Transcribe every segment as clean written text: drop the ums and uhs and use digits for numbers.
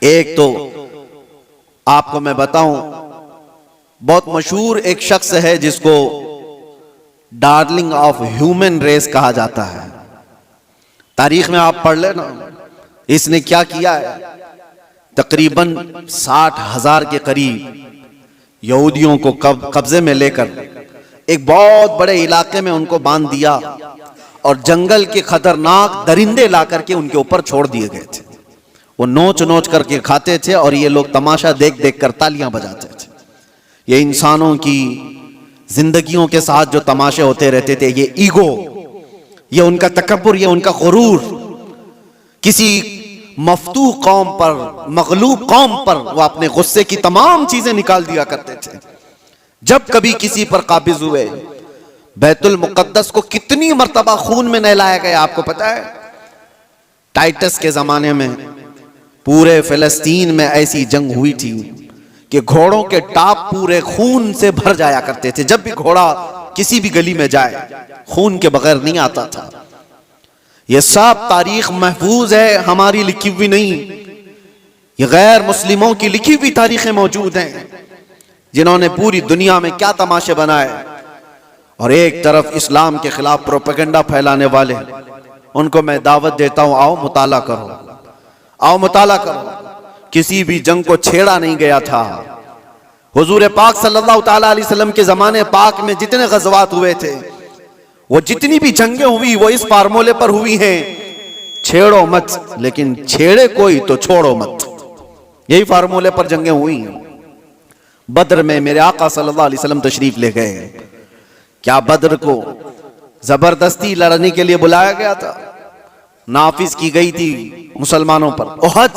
एक तो आपको मैं बताऊं, बहुत मशहूर एक शख्स है जिसको डार्लिंग ऑफ ह्यूमन रेस कहा जाता है। तारीख में आप पढ़ लेना, इसने क्या किया है। तकरीबन 60,000 के करीब यहूदियों को कब्जे में लेकर एक बहुत बड़े इलाके में उनको बांध दिया और जंगल के खतरनाक दरिंदे ला करके उनके ऊपर छोड़ दिए गए थे। वो नोच नोच करके खाते थे और ये लोग तमाशा देख देख कर तालियां बजाते थे। ये इंसानों की जिंदगियों के साथ जो तमाशे होते रहते थे, ये ईगो, ये उनका तकब्बुर, ये उनका गुरूर, किसी मफ्तूह कौम पर, मगलूब कौम पर वो अपने गुस्से की तमाम चीजें निकाल दिया करते थे। जब कभी किसी पर काबिज हुए, बैतुल मुकद्दस को कितनी मर्तबा खून में नहलाया गया आपको पता है। टाइटस के जमाने में पूरे फिलिस्तीन में ऐसी जंग हुई थी कि घोड़ों के टाप पूरे खून से भर जाया करते थे। जब भी घोड़ा किसी भी गली में जाए, खून के बगैर नहीं आता था। यह सब तारीख महफूज है, हमारी लिखी हुई नहीं। ये गैर मुस्लिमों की लिखी हुई तारीखें मौजूद हैं, जिन्होंने पूरी दुनिया में क्या तमाशे बनाए। और एक तरफ इस्लाम के खिलाफ प्रोपेगेंडा फैलाने वाले, उनको मैं दावत देता हूं, आओ मुताला करो, आओ मुताला करो। किसी भी जंग को छेड़ा नहीं गया था। हुजूर पाक सल्लल्लाहु ताला अलैहि वसल्लम के जमाने पाक में जितने गज़वात हुए थे, वो जितनी भी जंगें हुई, वो इस फार्मूले पर हुई हैं, छेड़ो मत, लेकिन छेड़े कोई तो छोड़ो मत। यही फार्मूले पर जंगें हुई हैं। बद्र में मेरे आका सल्लल्लाहु अलैहि वसल्लम तशरीफ ले गए। क्या बद्र को जबरदस्ती लड़ने के लिए बुलाया गया था? नाफिज की गई थी मुसलमानों पर। उहद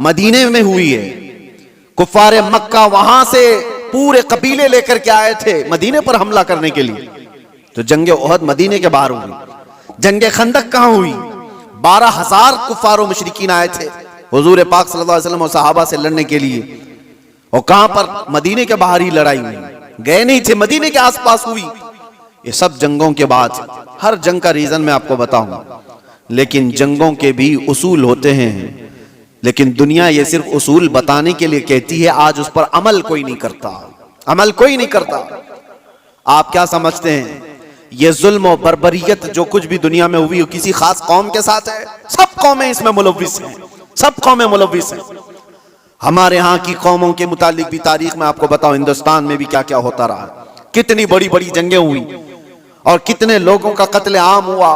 मदीने में हुई है। कुफारे मक्का वहां से पूरे कबीले लेकर के आए थे मदीने पर हमला करने के लिए। तो जंगे उहद मदीने के बाहर हुई। जंगे खंदक कहां हुई? 12,000 कुफार मुशरिकीन आए थे हुजूर पाक सल्लल्लाहु अलैहि वसल्लम और सहाबा से लड़ने के लिए। और कहां पर? मदीने के बाहर ही लड़ाई हुई, गए नहीं थे, मदीने के आसपास हुई। ये सब जंगों के बाद, हर जंग का रीजन मैं आपको बताऊंगा, लेकिन जंगों के भी उसूल होते हैं। लेकिन दुनिया ये सिर्फ उसूल बताने के लिए कहती है, आज उस पर अमल कोई नहीं करता, अमल कोई नहीं करता। आप क्या समझते हैं ये जुल्म और बर्बरियत जो कुछ भी दुनिया में हुई, किसी खास कौम के साथ है? सब कौमें इसमें मुलव्विस हैं, सब कौमें मुलव्विस हैं। हमारे यहाँ की कौमों के मुतालिक भी तारीख में आपको बताओ, हिंदुस्तान में भी क्या क्या होता रहा, कितनी बड़ी बड़ी जंगें हुई और कितने लोगों का कत्ले आम हुआ।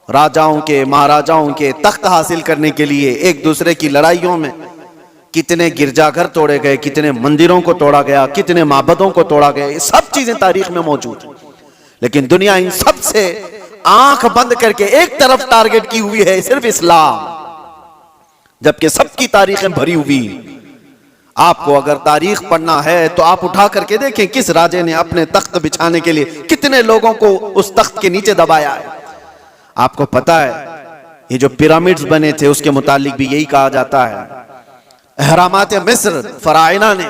राजाओं के, महाराजाओं के तख्त हासिल करने के लिए एक दूसरे की लड़ाइयों में कितने गिरजाघर तोड़े गए, कितने मंदिरों को तोड़ा गया, कितने माबदों को तोड़ा गया। ये सब चीजें तारीख में मौजूद है। लेकिन दुनिया इन सब से आंख बंद करके एक तरफ टारगेट की हुई है, सिर्फ इस्लाम, जबकि सबकी तारीखें भरी हुई। आपको अगर तारीख पढ़ना है तो आप उठा करके देखें किस राजे ने अपने तख्त बिछाने के लिए कितने लोगों को उस तख्त के नीचे दबाया है। आपको पता है ये जो पिरामिड्स बने थे उसके मुतालिक भी यही कहा जाता है। अहरामात मिस्र फराइना ने,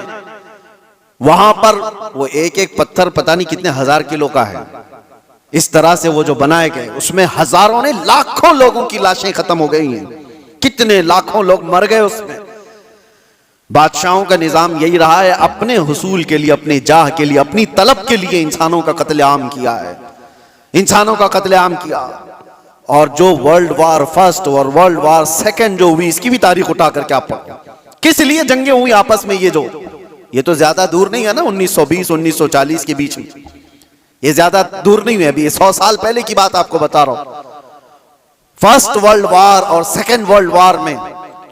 वहां पर वो एक एक पत्थर पता नहीं कितने हजार किलो का है, इस तरह से वो जो बनाए गए, उसमें हजारों ने, लाखों लोगों की लाशें खत्म हो गई हैं, कितने लाखों लोग मर गए उसमें। बादशाहों का निजाम यही रहा है, अपने हुसूल के लिए, अपने जाह के लिए, अपनी तलब के लिए इंसानों का कत्लेआम किया है, इंसानों का कत्लेआम किया। और जो वर्ल्ड वार फर्स्ट और वर्ल्ड वार सेकंड जो हुई, इसकी भी तारीख उठा करके आप पढ़ो, किस लिए जंगें हुई आपस में। ये तो ज्यादा दूर नहीं है ना, 1920 1940 के बीच में, ये ज्यादा दूर नहीं है, अभी 100 साल पहले की बात आपको बता रहा हूं। फर्स्ट वर्ल्ड वार और सेकंड वर्ल्ड वार में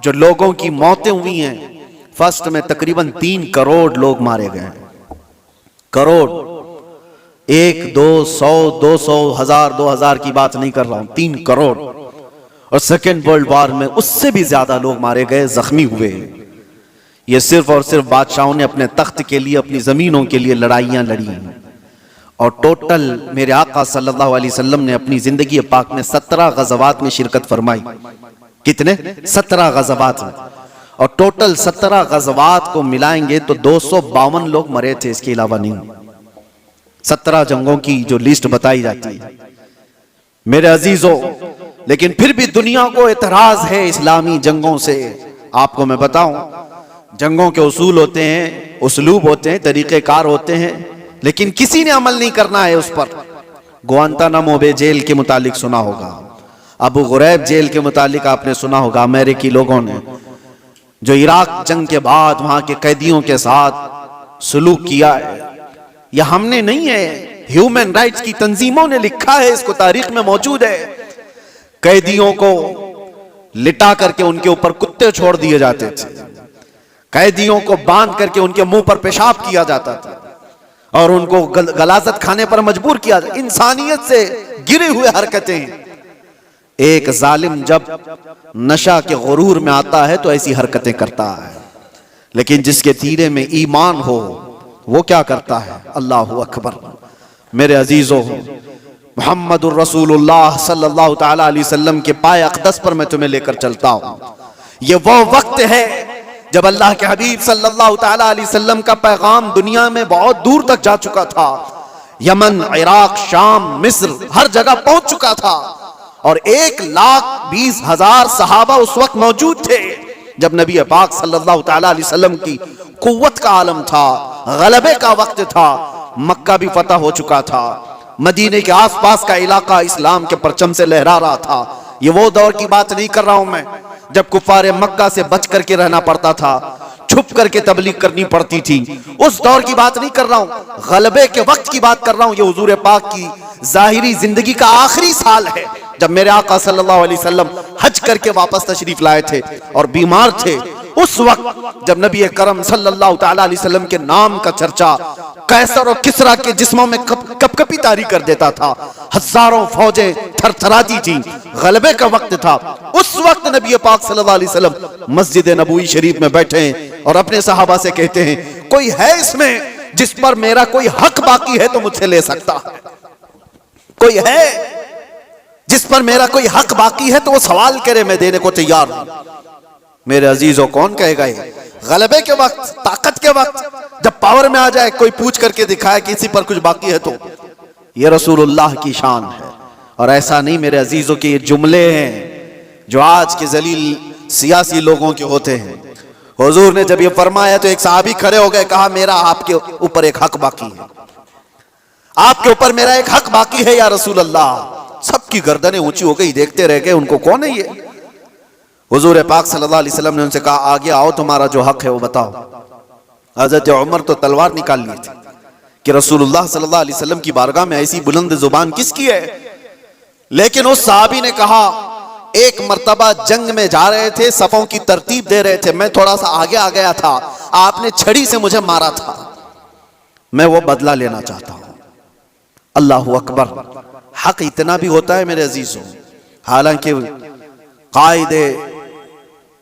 जो लोगों की मौतें हुई हैं, फर्स्ट में तकरीबन 3 करोड़ लोग मारे गए। करोड़, 1 2 100 200 1000 2000 की बात नहीं कर रहा हूं, 3 करोड़। और सेकंड वर्ल्ड वार में उससे भी ज्यादा लोग मारे गए, जख्मी हुए। ये सिर्फ और सिर्फ बादशाहों ने अपने तख्त के लिए, अपनी जमीनों के लिए लड़ाइयां लड़ी। और टोटल मेरे आका सल्लल्लाहु अलैहि वसल्लम ने अपनी जिंदगी पाक में 17 गज़वात में शिरकत फरमाई। कितने? 17 गज़वात में। और टोटल 17 गज़वात को मिलाएंगे तो 252 लोग मरे थे, इसके अलावा नहीं। 17 जंगों की जो लिस्ट बताई जाती है। मेरे अजीजों, लेकिन फिर भी दुनिया को एतराज है इस्लामी जंगों से। आपको मैं बताऊं, जंगों के उसूल होते हैं, उसलूब होते हैं, तरीक़ेकार होते हैं, लेकिन किसी ने अमल नहीं करना है उस पर। गुआंतानामो बे जेल के मुतालिक सुना होगा, अबू गुरैब जेल के मुतालिक आपने सुना होगा, अमेरिकी लोगों ने जो इराक जंग के बाद वहां के कैदियों के साथ सुलूक किया है, यह हमने नहीं है, ह्यूमन राइट्स की तंजीमों ने लिखा है, इसको तारीख में मौजूद है। कैदियों को लिटा करके उनके ऊपर कुत्ते छोड़ दिए जाते थे, कैदियों को बांध करके उनके मुंह पर पेशाब किया जाता था और उनको गलाजत खाने पर मजबूर किया जाता। इंसानियत से गिरे हुए हरकतें। एक जालिम जब नशा के गुरूर में आता है तो ऐसी हरकतें करता है, लेकिन जिसके तीरे में ईमान हो वो क्या करता है? अल्लाहु अकबर। मेरे अजीजों, मुहम्मदुर रसूलुल्लाह सल्लल्लाहु तआला अलैहि वसल्लम के पाए अक़दस पर मैं तुम्हें लेकर चलता हूं। ये वो वक्त है जब अल्लाह के हबीब सल्लल्लाहु तआला अलैहि वसल्लम का पैगाम दुनिया में बहुत दूर तक जा चुका था। यमन, इराक, शाम, मिस्र, हर जगह पहुंच चुका था और 1,20,000 सहाबा उस वक्त मौजूद थे जब नबी पाक सल्लल्लाहु तआला अलैहि वसल्लम की कुव्वत का आलम था, गलबे का वक्त था। मक्का भी फतह हो चुका था, मदीने के आसपास का इलाका इस्लाम के परचम से लहरा रहा था। ये वो दौर की बात नहीं कर रहा हूं मैं जब कुफारे मक्का से बच करके रहना पड़ता था, छुप करके तबलीग करनी पड़ती थी, उस दौर की बात नहीं कर रहा हूं, गलबे के वक्त की बात कर रहा हूं। ये हुजूर पाक की जाहिरी जिंदगी का आखिरी साल है जब मेरे आका सल्लल्लाहु अलैहि वसल्लम हज करके वापस तशरीफ लाए थे और बीमार थे। उस वक्त जब नबी करम सल्लल्लाहु तआला अलैहि वसल्लम के नाम का चर्चा कैसर और किसरा के जिस्मों में कपकपी तारी कर देता था, हजारों फौजें थरथराती थी, गलबे का वक्त था। उस वक्त नबी पाक सल्लल्लाहु अलैहि वसल्लम मस्जिद नबवी शरीफ में बैठे हैं और अपने सहाबा से कहते हैं, कोई है इसमें जिस पर मेरा कोई हक बाकी है तो मुझसे ले सकता है? कोई है जिस पर मेरा कोई हक बाकी है तो वो सवाल करे, मैं देने को तैयार हूं। मेरे अजीजों, कौन कहेगा ये? गलबे के वक्त, ताकत के वक्त, जब पावर में आ जाए कोई पूछ करके दिखाए कि इसी पर कुछ बाकी है, तो ये रसूलुल्लाह की शान है। और ऐसा नहीं मेरे अजीजों के ये जुमले हैं जो आज के जलील सियासी लोगों के होते हैं। हुजूर ने जब ये फरमाया तो एक सहाबी खड़े हो गए, कहा मेरा आपके ऊपर एक हक बाकी है, आपके ऊपर मेरा एक हक बाकी है या रसूल अल्लाह। सबकी गर्दनें ऊंची हो गई, देखते रह गए उनको, कौन है ये? हुजूर पाक सल्लल्लाहु अलैहि वसल्लम ने उनसे कहा, आगे आओ, तुम्हारा जो हक है वो बताओ। हजरत उमर तो तलवार निकाल ली थी कि रसूलुल्लाह सल्लल्लाहु अलैहि वसल्लम की बारगाह में ऐसी बुलंद जुबान किसकी है? लेकिन उस सहाबी ने कहा, एक मर्तबा जंग में जा रहे थे, सफों की तरतीब दे रहे थे, मैं थोड़ा सा आगे आ गया था, आपने छड़ी से मुझे मारा था, मैं वो बदला लेना चाहता हूं। अल्लाहु अकबर। हक इतना भी होता है मेरे अजीजों। हालांकि कायदे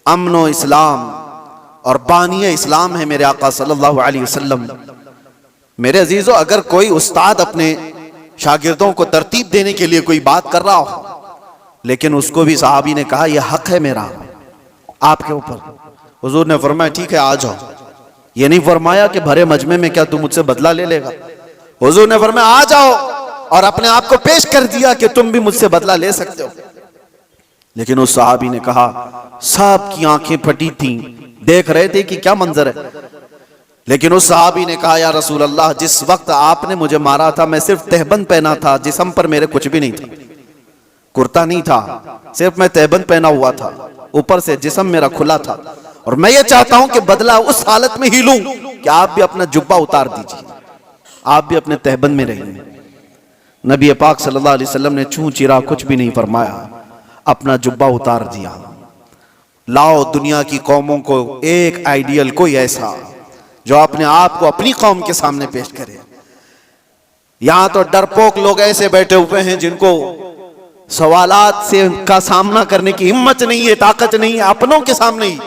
अमनो इस्लाम और बानिए इस्लाम है मेरे आका सल्लल्लाहु अलैहि वसल्लम। मेरे अजीजों, अगर कोई उस्ताद अपने शागिर्दों को तरतीब देने के लिए कोई बात कर रहा हो, लेकिन उसको भी सहाबी ने कहा यह हक है मेरा आपके ऊपर, हुजूर ने फरमाया ठीक है आ जाओ। ये नहीं फरमाया कि भरे मजमे में क्या तू मुझसे बदला ले लेगा, हुजूर ने फरमाया आ जाओ, और अपने आप को पेश कर दिया कि तुम भी मुझसे बदला ले सकते हो। लेकिन उस सहाबी ने कहा, सब की आंखें फटी थी, देख रहे थे कि क्या मंजर है, लेकिन उस सहाबी ने कहा, या रसूल अल्लाह, जिस वक्त आपने मुझे मारा था मैं सिर्फ तहबंद पहना था, जिस्म पर मेरे कुछ भी नहीं था, कुर्ता नहीं था, सिर्फ मैं तहबंद पहना हुआ था, ऊपर से जिस्म मेरा खुला था, और मैं ये चाहता हूं कि बदला उस हालत में ही लूं कि आप भी अपना जुब्बा उतार दीजिए, आप भी अपने तहबंद में रहिए। नबी पाक सल्लल्लाहु अलैहि वसल्लम ने छू चिरा कुछ भी नहीं फरमाया, अपना जुब्बा उतार दिया। लाओ दुनिया की कौमों को एक आइडियल, कोई ऐसा जो अपने आप को अपनी कौम के सामने पेश करे। यहां तो डरपोक लोग ऐसे बैठे हुए हैं जिनको सवालात से का सामना करने की हिम्मत नहीं है, ताकत नहीं है, अपनों के सामने ही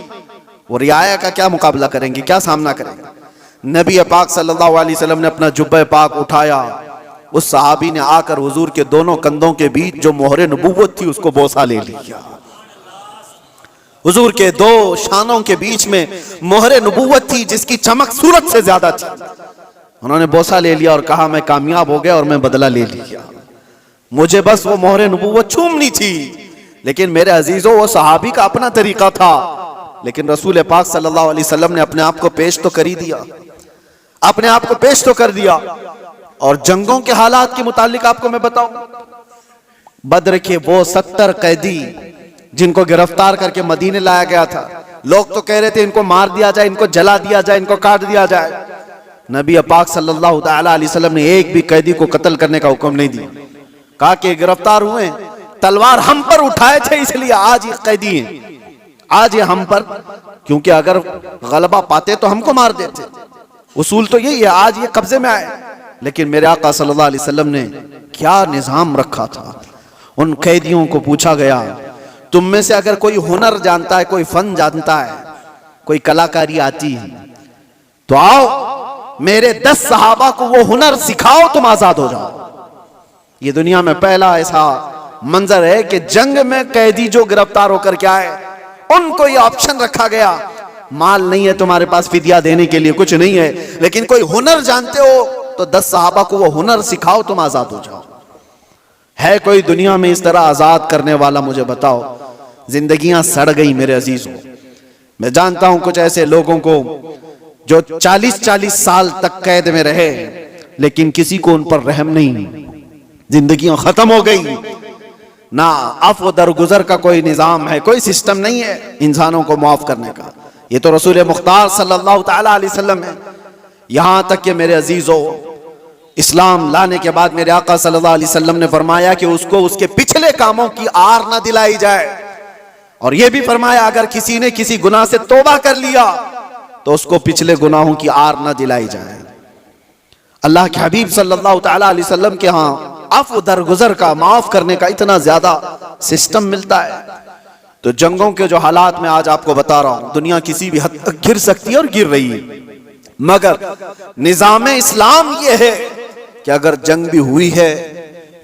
वो रियाया का क्या मुकाबला करेंगे, क्या सामना करेंगे। नबी पाक सल्लल्लाहु अलैहि वसल्लम ने अपना जुब्बा पाक उठाया, उस सहाबी ने आकर हुजूर के दोनों कंधों के बीच जो मोहरे नबूवत थी उसको बोसा ले लिया। हुजूर के दो शानों के बीच में मोहरे नबूवत थी जिसकी चमक सूरज से ज्यादा थी। उन्होंने बोसा ले लिया और कहा, मैं कामयाब हो गया और मैं बदला ले लिया, मुझे बस वो मोहरे नबूवत छूमनी थी, लेकिन मेरे अजीजों, वो सहाबी का अपना तरीका था, लेकिन रसूल पाक सल्लल्लाहु अलैहि वसल्लम ने अपने आप को पेश तो कर ही दिया, अपने आप को पेश तो कर दिया। और जंगों के हालात के मुतालिक आपको मैं बताऊं, बद्र के वो 70 कैदी जिनको गिरफ्तार करके मदीने लाया गया था, लोग तो कह रहे थे इनको मार दिया जाए, इनको जला दिया जाए, इनको काट दिया जाए। नबी पाक सल्लल्लाहु अलैहि वसल्लम ने एक भी कैदी को कत्ल करने का हुक्म नहीं दिया। कहा कि गिरफ्तार हुए, तलवार हम पर उठाए थे, इसलिए आज ये कैदी हैं, आज ये हम पर, क्योंकि अगर गलबा पाते तो हमको मार देते। उसूल तो यही है, आज ये कब्जे में आए। लेकिन मेरे आका सल्लल्लाहु अलैहि वसल्लम ने क्या निजाम रखा था। उन कैदियों को पूछा गया, तुम में से अगर कोई हुनर जानता है, कोई फन जानता है, कोई कलाकारी आती है, तो आओ मेरे 10 सहाबा को वो हुनर सिखाओ, तुम आजाद हो जाओ। ये दुनिया में पहला ऐसा मंजर है कि जंग में कैदी जो गिरफ्तार होकर के आए, उनको ये ऑप्शन रखा गया, माल नहीं है तुम्हारे पास फिदिया देने के लिए, कुछ नहीं है, लेकिन कोई हुनर जानते हो तो 10 सहाबा को वो हुनर सिखाओ, तुम आजाद हो जाओ। है कोई दुनिया में इस तरह आजाद करने वाला? मुझे बताओ। जिंदगियां सड़ गई मेरे अजीजों। मैं जानता हूं कुछ ऐसे लोगों को जो 40-40 साल तक कैद में रहे, लेकिन किसी को उन पर रहम नहीं, जिंदगियां खत्म हो गई। ना अफ़्व दरगुजर का कोई निजाम है, कोई सिस्टम नहीं है इंसानों को माफ करने का। ये तो रसूल मुख्तार सल्लल्लाहु ताला अलैहि वसल्लम है। यहां तक कि मेरे अजीजों, इस्लाम लाने के बाद मेरे आका सल्लल्लाहु अलैहि वसल्लम ने फरमाया कि उसको उसके पिछले कामों की आर ना दिलाई जाए, और यह भी फरमाया अगर किसी ने किसी गुनाह से तौबा कर लिया तो उसको पिछले गुनाहों की आर ना दिलाई जाए। अल्लाह के हबीब सल्लल्लाहु ताला अलैहि वसल्लम के यहाँ अफ़्व दरगुजर का, माफ करने का इतना ज्यादा सिस्टम मिलता है। तो जंगों के जो हालात में आज आपको बता रहा हूं, दुनिया किसी भी हद तक गिर सकती है और गिर रही है, मगर निजाम इस्लाम यह है कि अगर जंग भी हुई है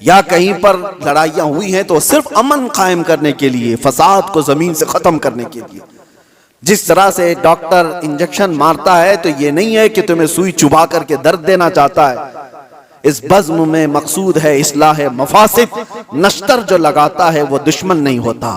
या कहीं पर लड़ाइयां हुई हैं तो सिर्फ अमन कायम करने के लिए, फसाद को जमीन से खत्म करने के लिए। जिस तरह से डॉक्टर इंजेक्शन मारता है तो ये नहीं है कि तुम्हें सुई चुभा करके दर्द देना चाहता है। इस बज़्म में मकसूद है इस्लाह मफासिद। नश्तर जो लगाता है वो दुश्मन नहीं होता।